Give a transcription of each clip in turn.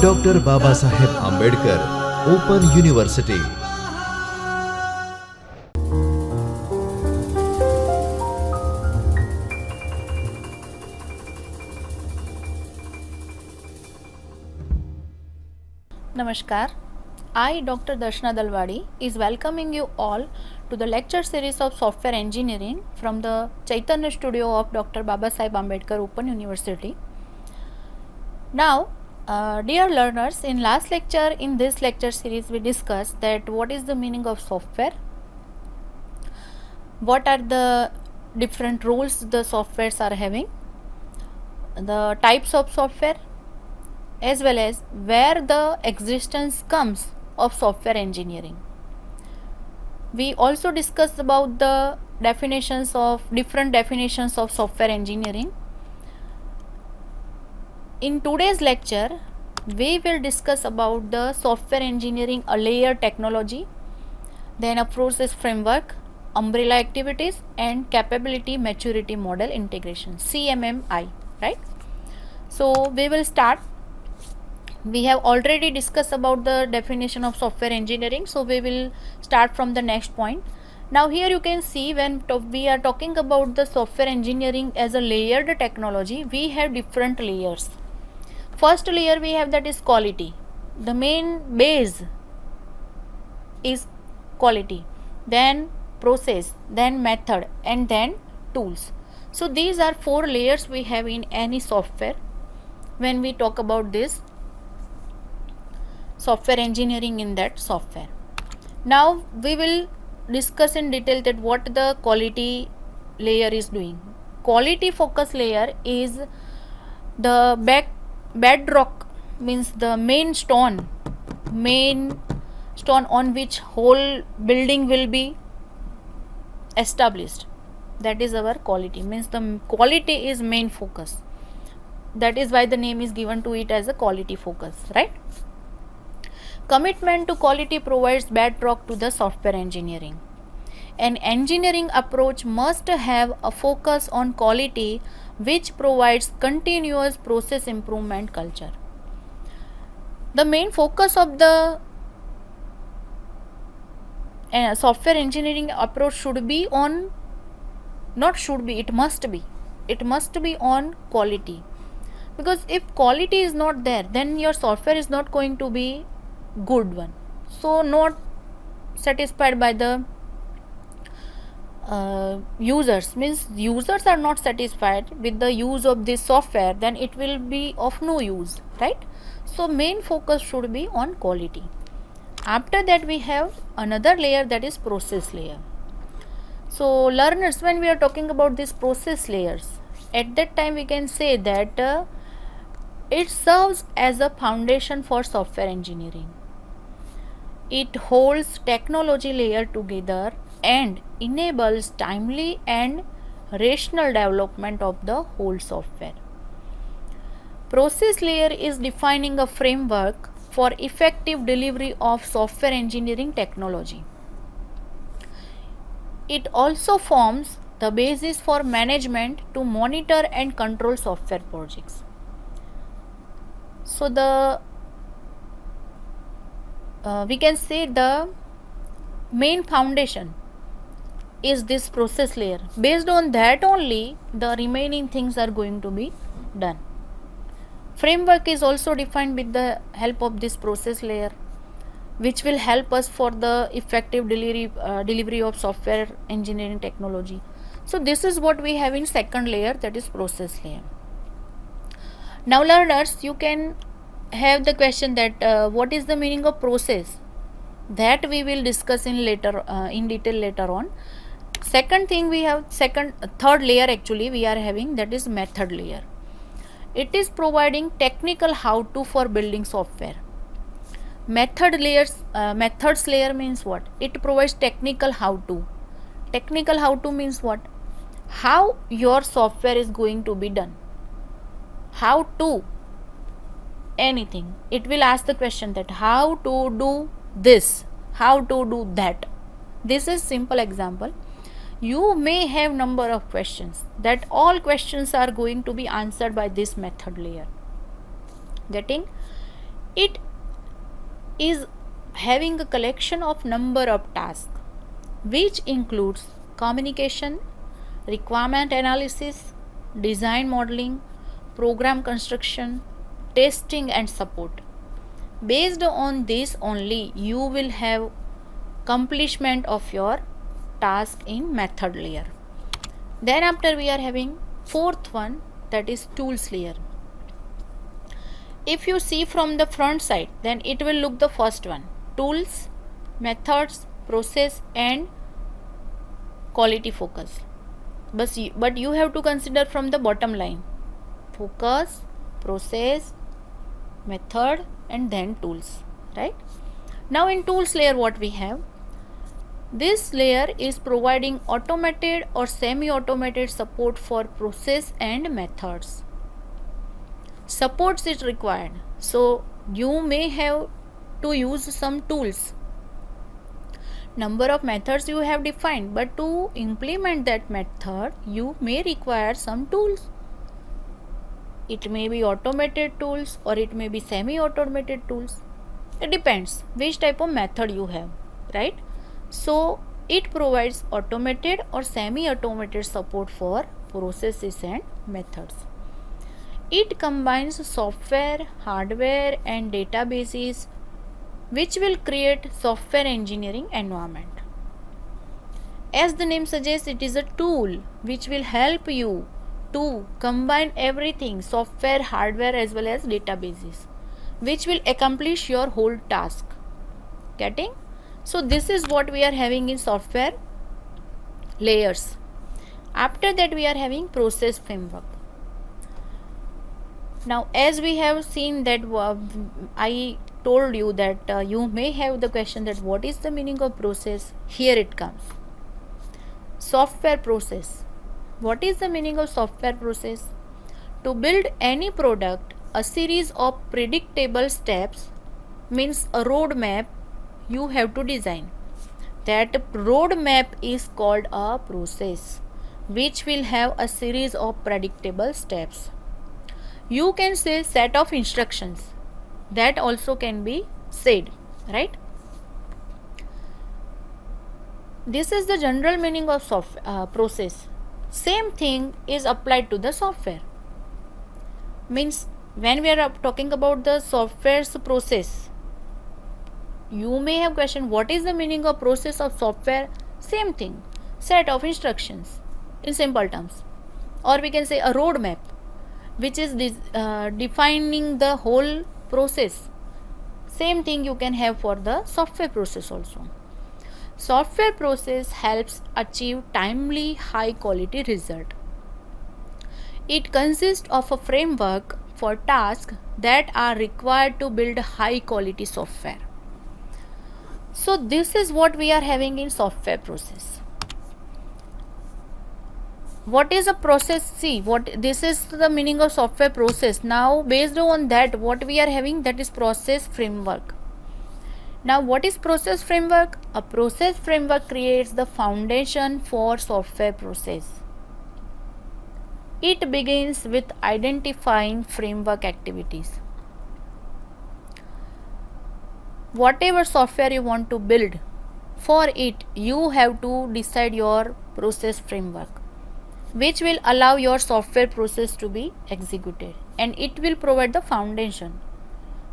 Doctor Babasaheb Ambedkar open university. Namaskar. I, Dr. Darshana Dalwadi, is welcoming you all to the lecture series of software engineering from the Chaitanya studio of Dr. Babasaheb Ambedkar Open University. Now, dear learners, in last lecture, in this lecture series, we discussed that what is the meaning of software, what are the different roles the softwares are having, the types of software, as well as where the existence comes of software engineering. We also discussed about the different definitions of software engineering. In today's lecture, we will discuss about the software engineering a layer technology, then a process framework, umbrella activities, and capability maturity model integration, CMMI, right? So we will start. We have already discussed about the definition of software engineering, so we will start from the next point. Now here you can see, when we are talking about the software engineering as a layered technology, we have different layers. First layer we have, that is quality. The main base is quality, then process, then method, and then tools. So these are 4 layers we have in any software when we talk about this software engineering in that software. Now we will discuss in detail that what the quality layer is doing. Quality focus layer is the bedrock, means the main stone on which whole building will be established. That is our quality, means the quality is main focus. That is why the name is given to it as a quality focus, right? Commitment to quality provides bedrock to the software engineering. An engineering approach must have a focus on quality, which provides continuous process improvement culture. The main focus of the software engineering approach should be on, not should be, it must be on quality. Because if quality is not there, then your software is not going to be good one. So not satisfied by the users, means users are not satisfied with the use of this software, then it will be of no use, right? So main focus should be on quality. After that we have another layer, that is process layer. So learners, when we are talking about these process layers, at that time we can say that it serves as a foundation for software engineering. It holds technology layer together and enables timely and rational development of the whole software. Process layer is defining a framework for effective delivery of software engineering technology. It also forms the basis for management to monitor and control software projects. So we can say the main foundation is this process layer. Based on that only the remaining things are going to be done. Framework is also defined with the help of this process layer, which will help us for the effective delivery of software engineering technology. So this is what we have in second layer, that is process layer. Now learners, you can have the question that what is the meaning of process, that we will discuss in detail later on. Second thing we have, third layer actually we are having, that is method layer. It is providing technical how-to for building software. Methods layer means what? It provides technical how-to. Technical how-to means what? How your software is going to be done. How to anything. It will ask the question that how to do this, how to do that. This is simple example. You may have number of questions, that all questions are going to be answered by this method layer. Getting? It is having a collection of number of tasks which includes communication, requirement analysis, design modeling, program construction, testing and support. Based on this only you will have accomplishment of your task in method layer. Then after we are having fourth one, that is tools layer. If you see from the front side, then it will look the first one: tools, methods, process and quality focus. But you have to consider from the bottom line: focus, process, method and then tools, right? Now in tools layer what we have? This layer is providing automated or semi-automated support for process and methods. Supports is required, so you may have to use some tools. Number of methods you have defined, but to implement that method you may require some tools. It may be automated tools or it may be semi-automated tools. It depends which type of method you have, right? So it provides automated or semi-automated support for processes and methods. It combines software, hardware and databases which will create software engineering environment. As the name suggests, it is a tool which will help you to combine everything, software, hardware as well as databases, which will accomplish your whole task. Getting? So this is what we are having in software layers. After that we are having process framework. Now as we have seen that I told you that you may have the question that what is the meaning of process. Here it comes. Software process. What is the meaning of software process? To build any product, a series of predictable steps means a roadmap you have to design. That roadmap is called a process, which will have a series of predictable steps. You can say set of instructions. That also can be said, right? This is the general meaning of process. Same thing is applied to the software. Means when we are talking about the software's process, you may have question what is the meaning of process of software. Same thing, set of instructions in simple terms, or we can say a roadmap which is defining the whole process. Same thing you can have for the software process also. Software process helps achieve timely high quality result. It consists of a framework for tasks that are required to build high quality software. So this is what we are having in software process. What is a process? See, this is the meaning of software process. Now based on that what we are having, that is process framework. Now what is process framework? A process framework creates the foundation for software process. It begins with identifying framework activities. Whatever software you want to build, for it you have to decide your process framework, which will allow your software process to be executed, and it will provide the foundation.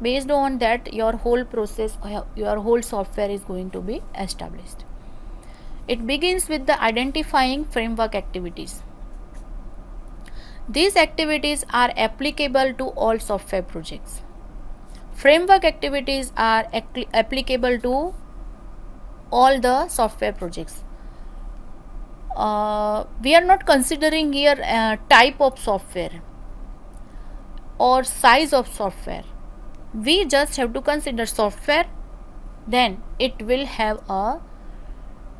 Based on that your whole process, your whole software is going to be established. It begins with the identifying framework activities. These activities are applicable to all software projects. Framework activities are applicable to all the software projects. We are not considering here type of software or size of software. We just have to consider software, then it will have a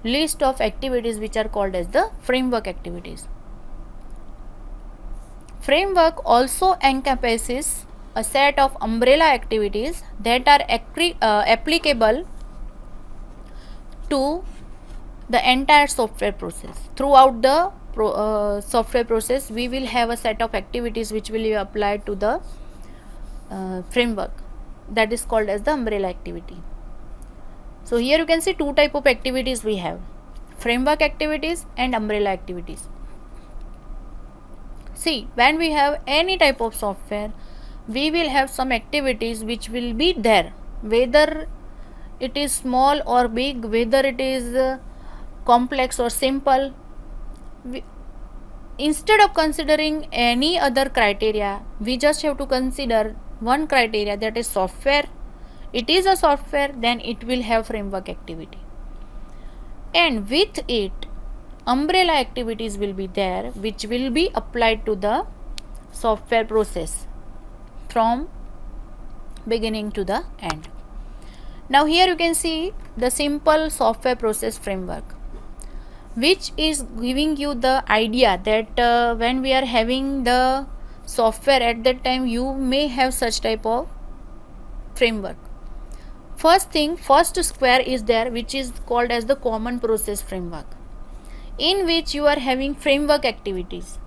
list of activities which are called as the framework activities. Framework also encompasses a set of umbrella activities that are applicable to the entire software process. Throughout the software process we will have a set of activities which will be applied to the framework, that is called as the umbrella activity. So here you can see two type of activities we have: framework activities and umbrella activities. See, when we have any type of software, we will have some activities which will be there, whether it is small or big, whether it is complex or simple. Instead of considering any other criteria, we just have to consider one criteria, that is software. It is a software, then it will have framework activity, and with it umbrella activities will be there, which will be applied to the software process from beginning to the end. Now here you can see the simple software process framework, which is giving you the idea that when we are having the software, at that time you may have such type of framework. First thing, first square is there, which is called as the common process framework, in which you are having framework activities.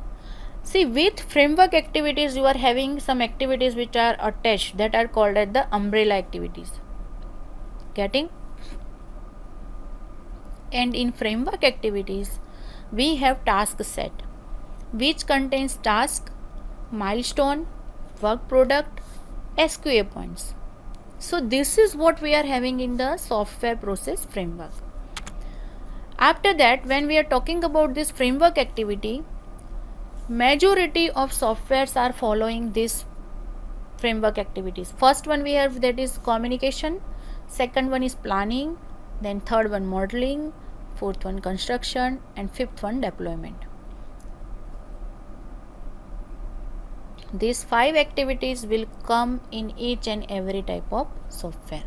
See, with framework activities you are having some activities which are attached, that are called as the umbrella activities. Getting? And in framework activities we have task set, which contains task, milestone, work product, SQA points. So this is what we are having in the software process framework. After that, when we are talking about this framework activity, majority of softwares are following this framework activities. First one we have, that is communication, second one is planning, then third one modeling, fourth one construction, and fifth one deployment. These 5 activities will come in each and every type of software.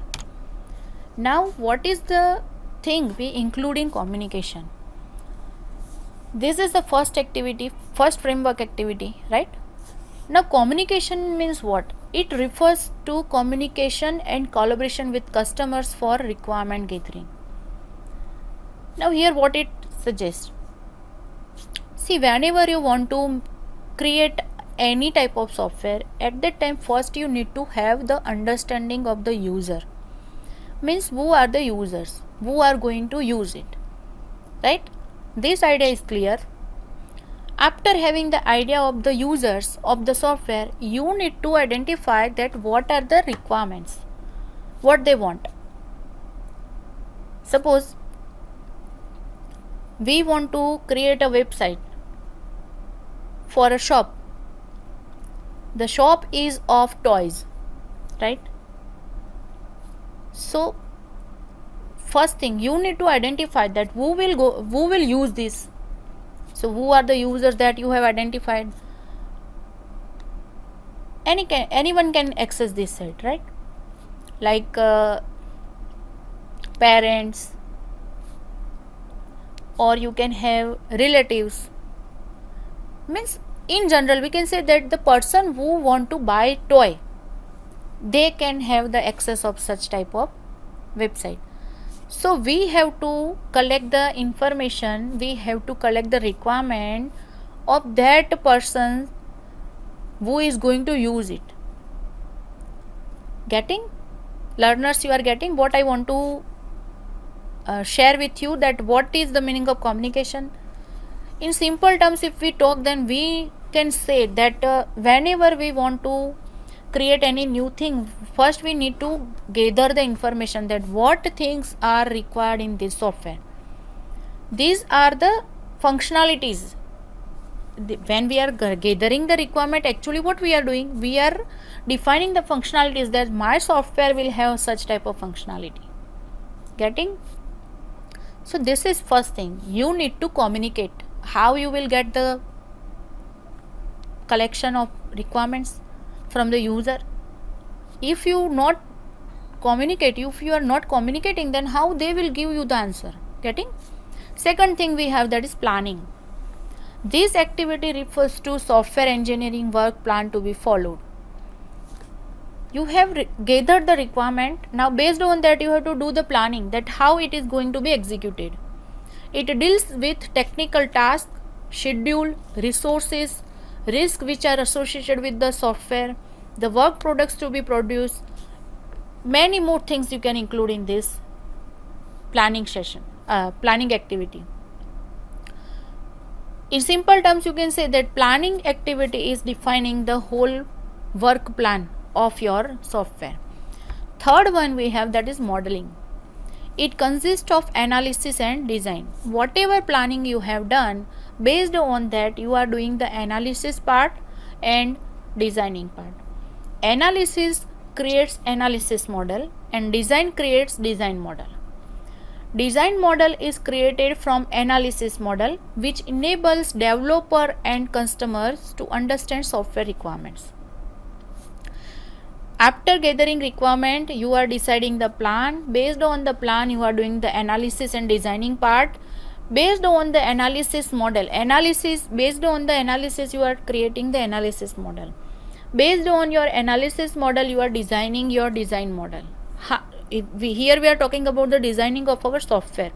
Now what is the thing we include in communication? This is the first activity, first framework activity, right? Now communication means what? It refers to communication and collaboration with customers for requirement gathering. Now here what it suggests. See, whenever you want to create any type of software, at that time first you need to have the understanding of the user. Means who are the users, who are going to use it, right? This idea is clear. After having the idea of the users of the software, you need to identify that what are the requirements, what they want. Suppose we want to create a website for a shop. The shop is of toys, right? So first thing, you need to identify that who will use this. So who are the users that you have identified? Anyone can access this site, right? Like parents, or you can have relatives. Means in general we can say that the person who want to buy toy, they can have the access of such type of website. So we have to collect the information, we have to collect the requirement of that person who is going to use it. Getting? Learners, you are getting what I want to share with you, that what is the meaning of communication. In simple terms, if we talk, then we can say that whenever we want to create any new thing, first we need to gather the information that what things are required in this software. These are the functionalities. When we are gathering the requirement, actually what we are doing, we are defining the functionalities, that my software will have such type of functionality. Getting? So this is first thing, you need to communicate how you will get the collection of requirements from the user. If you are not communicating, then how they will give you the answer. Getting? Second thing we have, that is planning. This activity refers to software engineering work plan to be followed. You have gathered the requirement. Now based on that you have to do the planning, that how it is going to be executed. It deals with technical tasks, schedule, resources, risk which are associated with the software, the work products to be produced, many more things you can include in this planning session, planning activity. In simple terms, you can say that planning activity is defining the whole work plan of your software. Third one we have, that is modeling. It consists of analysis and design. Whatever planning you have done, based on that you are doing the analysis part and designing part. Analysis creates analysis model and design creates design model. Design model is created from analysis model, which enables developer and customers to understand software requirements. After gathering requirement, you are deciding the plan. Based on the plan, you are doing the analysis and designing part. Based on the analysis model, based on the analysis, you are creating the analysis model. Based on your analysis model, you are designing your design model. Here we are talking about the designing of our software.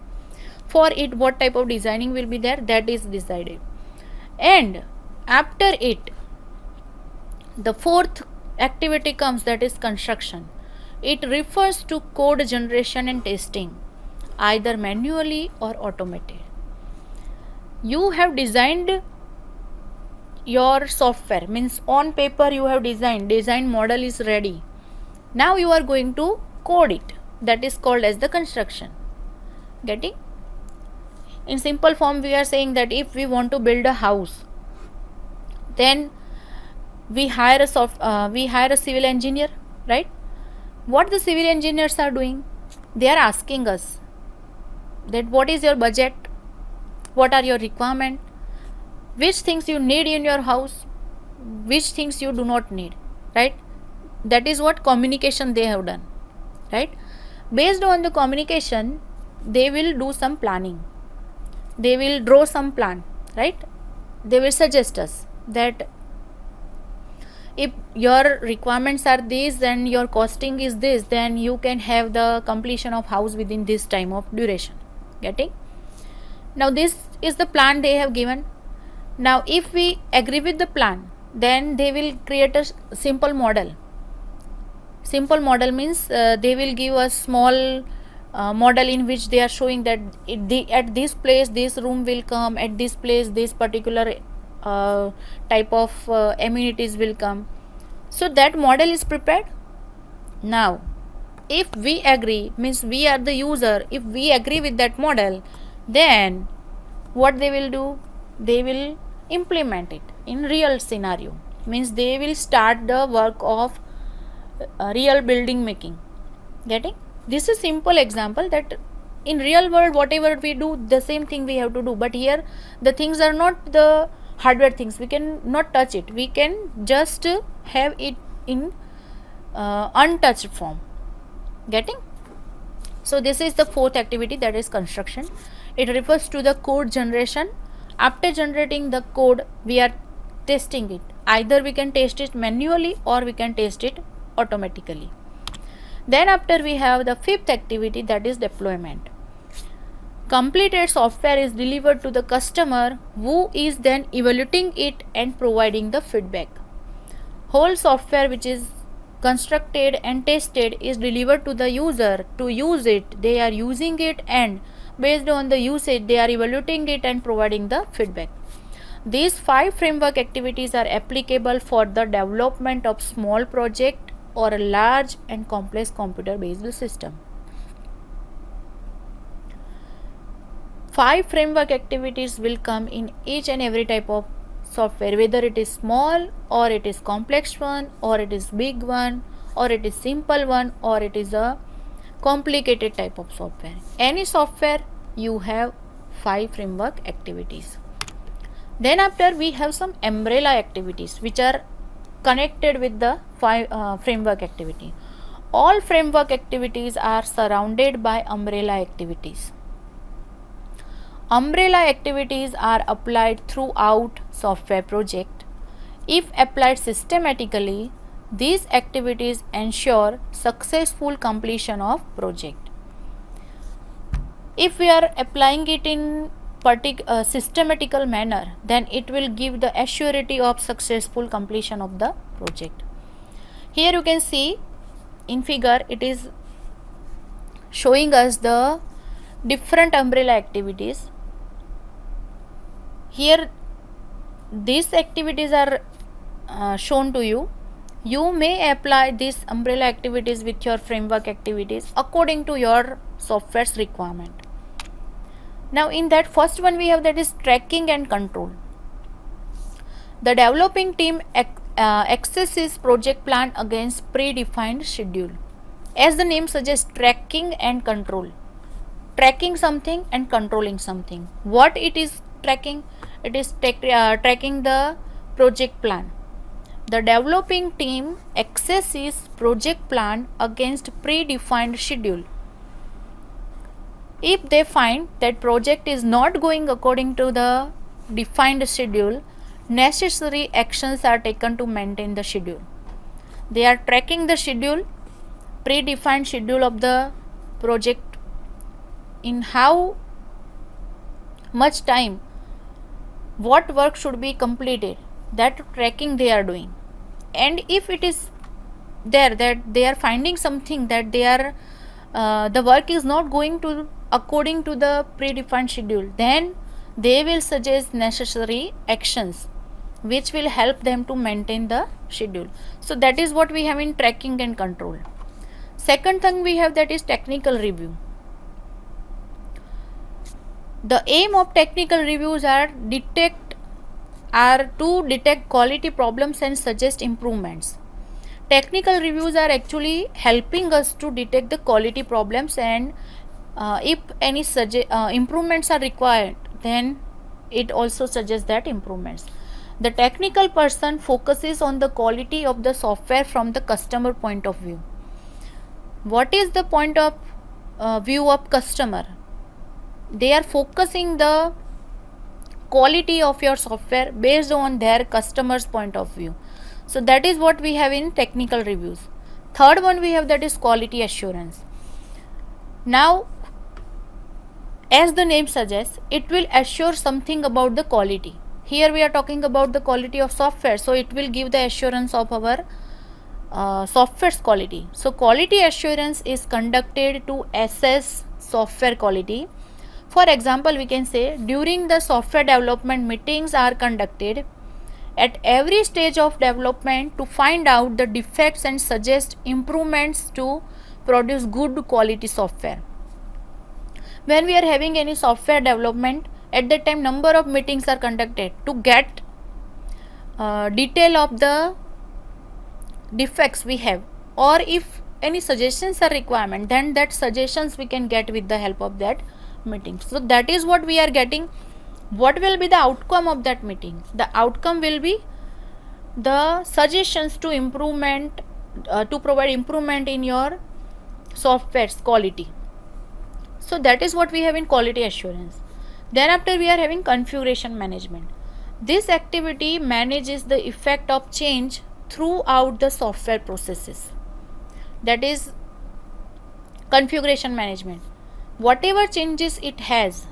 For it, what type of designing will be there, that is decided. And after it, the fourth activity comes, that is construction. It refers to code generation and testing, either manually or automated. You have designed your software, means on paper you have designed, design model is ready. Now you are going to code it, that is called as the construction. Getting? In simple form, we are saying that if we want to build a house, then we hire a civil engineer, right? What the civil engineers are doing, they are asking us that what is your budget, what are your requirement, which things you need in your house, which things you do not need, right? That is what communication they have done, right? Based on the communication, they will do some planning, they will draw some plan, right? They will suggest us that if your requirements are these and your costing is this, then you can have the completion of house within this time of duration. Getting? Now this is the plan they have given. Now if we agree with the plan, then they will create a simple model. Simple model means they will give a small model in which they are showing that at this place this room will come, at this place this particular type of amenities will come. So that model is prepared. Now if we agree, means we are the user, if we agree with that model, then what they will do, they will implement it in real scenario, means they will start the work of real building making. Getting? This is simple example that in real world whatever we do, the same thing we have to do, but here the things are not the hardware things, we can not touch it, we can just have it in untouched form. Getting? So this is the fourth activity, that is construction. It refers to the code generation. After generating the code, we are testing it, either we can test it manually or we can test it automatically. Then after we have the fifth activity, that is deployment. Completed software is delivered to the customer, who is then evaluating it and providing the feedback. Whole software which is constructed and tested is delivered to the user to use it. They are using it, and based on the usage they are evaluating it and providing the feedback. These 5 framework activities are applicable for the development of small project or a large and complex computer based system. 5 framework activities will come in each and every type of software, whether it is small or it is complex one, or it is big one, or it is simple one, or it is a complicated type of software. Any software you have 5 framework activities. Then after we have some umbrella activities which are connected with the 5 framework activity. All framework activities are surrounded by umbrella activities. Umbrella activities are applied throughout software project. If applied systematically, these activities ensure successful completion of project. If we are applying it in systematical manner, then it will give the assurity of successful completion of the project. Here you can see in figure it is showing us the different umbrella activities. Here these activities are shown to you. You may apply these umbrella activities with your framework activities according to your software's requirement. Now in that first one we have, that is tracking and control. The developing team accesses project plan against predefined schedule. As the name suggests, tracking and control. Tracking something and controlling something. What it is tracking? It is tracking the project plan. The developing team accesses project plan against predefined schedule. If they find that project is not going according to the defined schedule, necessary actions are taken to maintain the schedule. They are tracking the schedule, predefined schedule of the project, in how much time, what work should be completed, that tracking they are doing. And if it is there that they are finding something that they are the work is not going to according to the predefined schedule, then they will suggest necessary actions which will help them to maintain the schedule. So that is what we have in tracking and control. Second thing we have, that is technical review. The aim of technical reviews are to detect quality problems and suggest improvements. Technical reviews are actually helping us to detect the quality problems, and if any improvements are required, then it also suggests that improvements. The technical person focuses on the quality of the software from the customer point of view. What is the point of view of customer? They are focusing the quality of your software based on their customer's point of view. So that is what we have in technical reviews. Third one we have, that is quality assurance. Now, as the name suggests, it will assure something about the quality. Here we are talking about the quality of software, so it will give the assurance of our software's quality. So quality assurance is conducted to assess software quality. For example, we can say during the software development, meetings are conducted at every stage of development to find out the defects and suggest improvements to produce good quality software. When we are having any software development, at that time number of meetings are conducted to get detail of the defects we have, or if any suggestions are requirement, then that suggestions we can get with the help of that meeting. So that is what we are getting. What will be the outcome of that meeting? The outcome will be the suggestions to improvement, to provide improvement in your software's quality. So that is what we have in quality assurance. Then after we are having configuration management. This activity manages the effect of change throughout the software processes. That is configuration management. Whatever changes it has,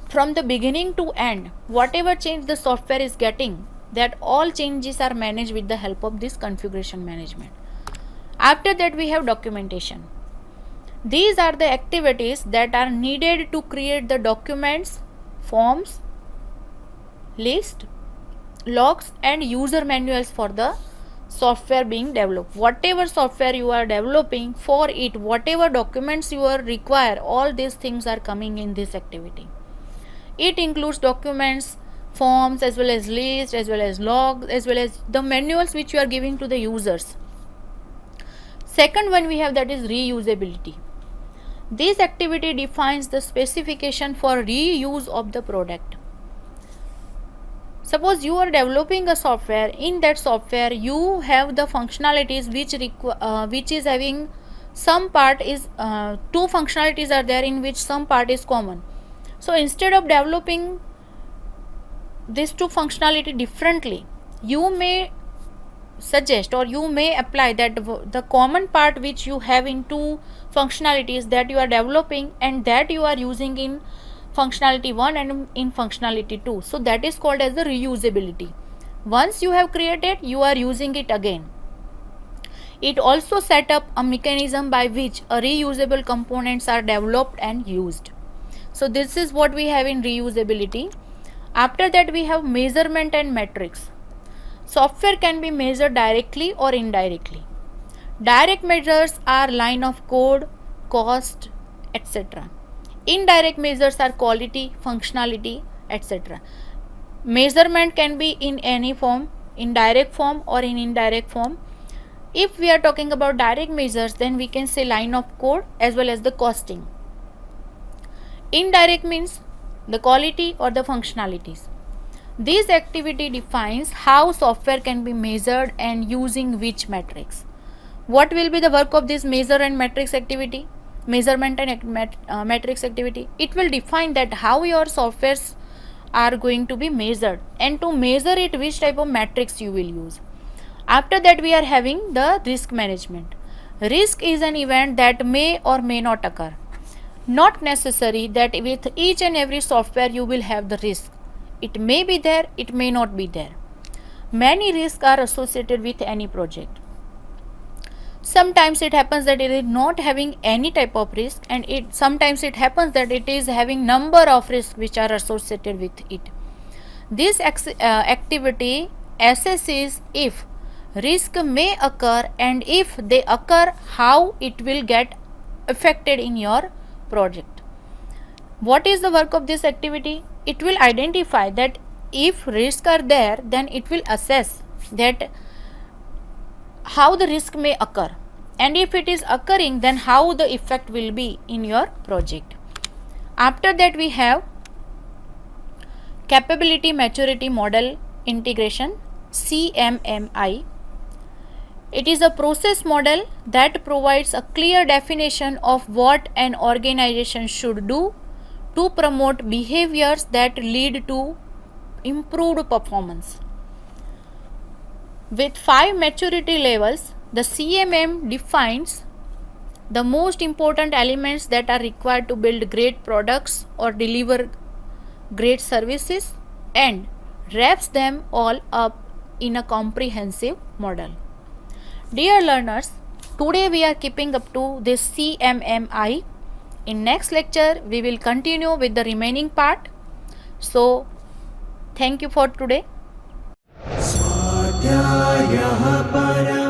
from the beginning to end, whatever change the software is getting, that all changes are managed with the help of this configuration management. After that we have documentation. These are the activities that are needed to create the documents, forms, list, logs and user manuals for the software being developed. Whatever software you are developing, for it whatever documents you are require, all these things are coming in this activity. It includes documents, forms, as well as lists, as well as logs, as well as the manuals which you are giving to the users. Second one we have, that is reusability. This activity defines the specification for reuse of the product. Suppose you are developing a software. In that software you have the functionalities which is having some part is two functionalities are there in which some part is common. So instead of developing these two functionality differently, you may suggest or you may apply that the common part which you have in two functionalities that you are developing and that you are using in functionality 1 and in functionality 2. So that is called as the reusability. Once you have created, you are using it again. It also set up a mechanism by which a reusable components are developed and used. So this is what we have in reusability. After that we have measurement and metrics. Software can be measured directly or indirectly. Direct measures are line of code, cost, etc. Indirect measures are quality, functionality, etc. Measurement can be in any form, in direct form or in indirect form. If we are talking about direct measures, then we can say line of code as well as the costing. Indirect means the quality or the functionalities. This activity defines how software can be measured and using which metrics. What will be the work of this measure and metrics activity? Measurement and metrics activity. It will define that how your softwares are going to be measured, and to measure it which type of metrics you will use. After that we are having the risk management. Risk is an event that may or may not occur. Not necessary that with each and every software you will have the risk. It may be there, it may not be there. Many risks are associated with any project. Sometimes it happens that it is not having any type of risk, and sometimes it happens that it is having number of risks which are associated with it. This activity assesses if risk may occur, and if they occur, how it will get affected in your project. What is the work of this activity? It will identify that if risks are there, then it will assess that how the risk may occur, and if it is occurring, then how the effect will be in your project. After that we have capability maturity model integration, CMMI. It is a process model that provides a clear definition of what an organization should do to promote behaviors that lead to improved performance. With 5 maturity levels, the CMM defines the most important elements that are required to build great products or deliver great services, and wraps them all up in a comprehensive model. Dear learners, today we are keeping up to this CMMI. In next lecture, we will continue with the remaining part. So, thank you for today. स्वाध्यायः परः